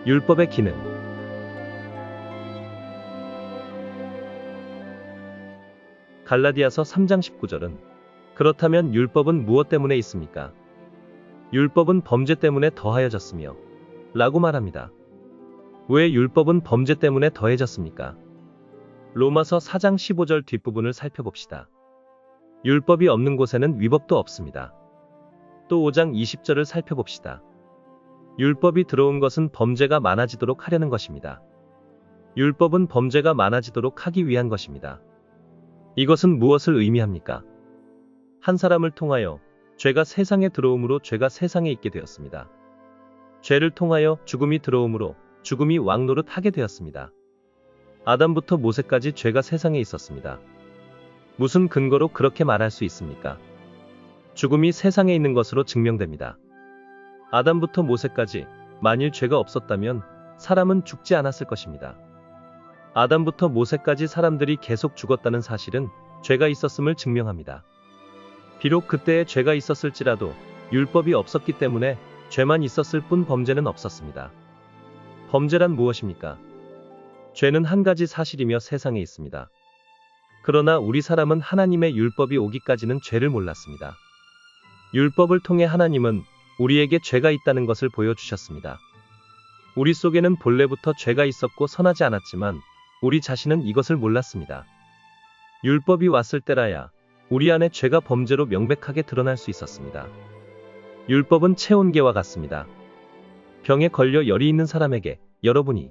율법의 기능. 갈라디아서 3장 19절은 그렇다면 율법은 무엇 때문에 있습니까? 율법은 범죄 때문에 더하여졌으며 라고 말합니다. 왜 율법은 범죄 때문에 더해졌습니까? 로마서 4장 15절 뒷부분을 살펴봅시다. 율법이 없는 곳에는 위법도 없습니다. 또 5장 20절을 살펴봅시다. 율법이 들어온 것은 범죄가 많아지도록 하려는 것입니다. 율법은 범죄가 많아지도록 하기 위한 것입니다. 이것은 무엇을 의미합니까? 한 사람을 통하여 죄가 세상에 들어옴으로 죄가 세상에 있게 되었습니다. 죄를 통하여 죽음이 들어옴으로 죽음이 왕노릇 하게 되었습니다. 아담부터 모세까지 죄가 세상에 있었습니다. 무슨 근거로 그렇게 말할 수 있습니까? 죽음이 세상에 있는 것으로 증명됩니다. 아담부터 모세까지 만일 죄가 없었다면 사람은 죽지 않았을 것입니다. 아담부터 모세까지 사람들이 계속 죽었다는 사실은 죄가 있었음을 증명합니다. 비록 그때에 죄가 있었을지라도 율법이 없었기 때문에 죄만 있었을 뿐 범죄는 없었습니다. 범죄란 무엇입니까? 죄는 한 가지 사실이며 세상에 있습니다. 그러나 우리 사람은 하나님의 율법이 오기까지는 죄를 몰랐습니다. 율법을 통해 하나님은 우리에게 죄가 있다는 것을 보여주셨습니다. 우리 속에는 본래부터 죄가 있었고 선하지 않았지만 우리 자신은 이것을 몰랐습니다. 율법이 왔을 때라야 우리 안에 죄가 범죄로 명백하게 드러날 수 있었습니다. 율법은 체온계와 같습니다. 병에 걸려 열이 있는 사람에게 여러분이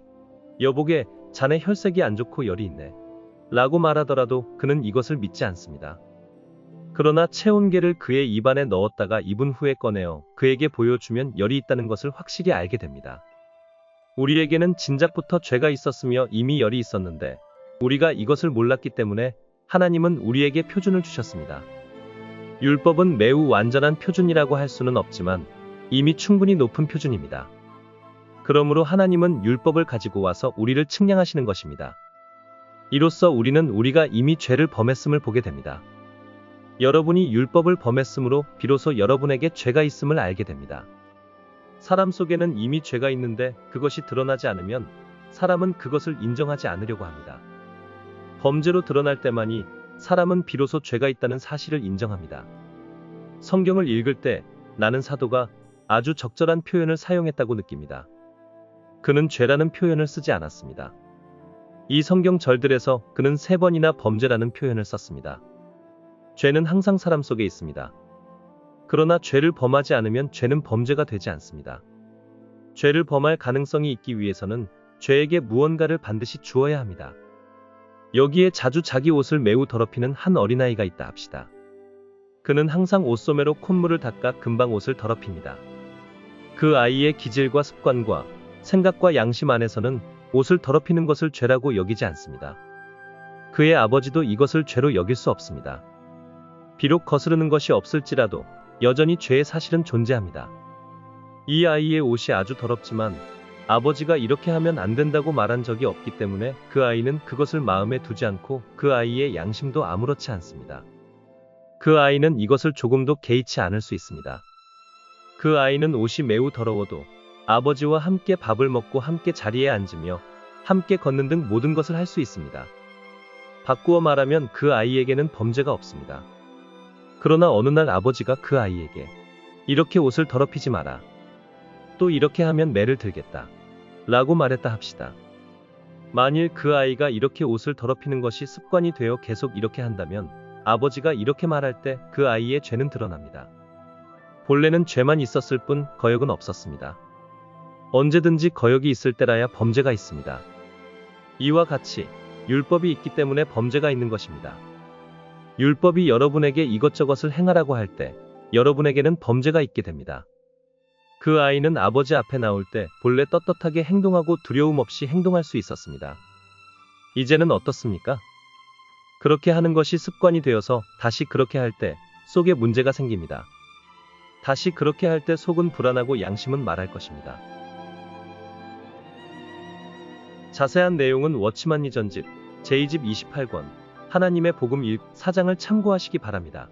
여보게 자네 혈색이 안 좋고 열이 있네 라고 말하더라도 그는 이것을 믿지 않습니다. 그러나 체온계를 그의 입안에 넣었다가 2분 후에 꺼내어 그에게 보여주면 열이 있다는 것을 확실히 알게 됩니다. 우리에게는 진작부터 죄가 있었으며 이미 열이 있었는데 우리가 이것을 몰랐기 때문에 하나님은 우리에게 표준을 주셨습니다. 율법은 매우 완전한 표준이라고 할 수는 없지만 이미 충분히 높은 표준입니다. 그러므로 하나님은 율법을 가지고 와서 우리를 측량하시는 것입니다. 이로써 우리는 우리가 이미 죄를 범했음을 보게 됩니다. 여러분이 율법을 범했으므로 비로소 여러분에게 죄가 있음을 알게 됩니다. 사람 속에는 이미 죄가 있는데 그것이 드러나지 않으면 사람은 그것을 인정하지 않으려고 합니다. 범죄로 드러날 때만이 사람은 비로소 죄가 있다는 사실을 인정합니다. 성경을 읽을 때 나는 사도가 아주 적절한 표현을 사용했다고 느낍니다. 그는 죄라는 표현을 쓰지 않았습니다. 이 성경 절들에서 그는 3번이나 범죄라는 표현을 썼습니다. 죄는 항상 사람 속에 있습니다. 그러나 죄를 범하지 않으면 죄는 범죄가 되지 않습니다. 죄를 범할 가능성이 있기 위해서는 죄에게 무언가를 반드시 주어야 합니다. 여기에 자주 자기 옷을 매우 더럽히는 한 어린아이가 있다 합시다. 그는 항상 옷소매로 콧물을 닦아 금방 옷을 더럽힙니다. 그 아이의 기질과 습관과 생각과 양심 안에서는 옷을 더럽히는 것을 죄라고 여기지 않습니다. 그의 아버지도 이것을 죄로 여길 수 없습니다. 비록 거스르는 것이 없을지라도 여전히 죄의 사실은 존재합니다. 이 아이의 옷이 아주 더럽지만 아버지가 이렇게 하면 안 된다고 말한 적이 없기 때문에 그 아이는 그것을 마음에 두지 않고 그 아이의 양심도 아무렇지 않습니다. 그 아이는 이것을 조금도 개의치 않을 수 있습니다. 그 아이는 옷이 매우 더러워도 아버지와 함께 밥을 먹고 함께 자리에 앉으며 함께 걷는 등 모든 것을 할 수 있습니다. 바꾸어 말하면 그 아이에게는 범죄가 없습니다. 그러나 어느 날 아버지가 그 아이에게 이렇게 옷을 더럽히지 마라. 또 이렇게 하면 매를 들겠다. 라고 말했다 합시다. 만일 그 아이가 이렇게 옷을 더럽히는 것이 습관이 되어 계속 이렇게 한다면 아버지가 이렇게 말할 때 그 아이의 죄는 드러납니다. 본래는 죄만 있었을 뿐 거역은 없었습니다. 언제든지 거역이 있을 때라야 범죄가 있습니다. 이와 같이 율법이 있기 때문에 범죄가 있는 것입니다. 율법이 여러분에게 이것저것을 행하라고 할 때 여러분에게는 범죄가 있게 됩니다. 그 아이는 아버지 앞에 나올 때 본래 떳떳하게 행동하고 두려움 없이 행동할 수 있었습니다. 이제는 어떻습니까? 그렇게 하는 것이 습관이 되어서 다시 그렇게 할 때 속에 문제가 생깁니다. 다시 그렇게 할 때 속은 불안하고 양심은 말할 것입니다. 자세한 내용은 워치만 리전집 제2집 28권 하나님의 복음 4장을 참고하시기 바랍니다.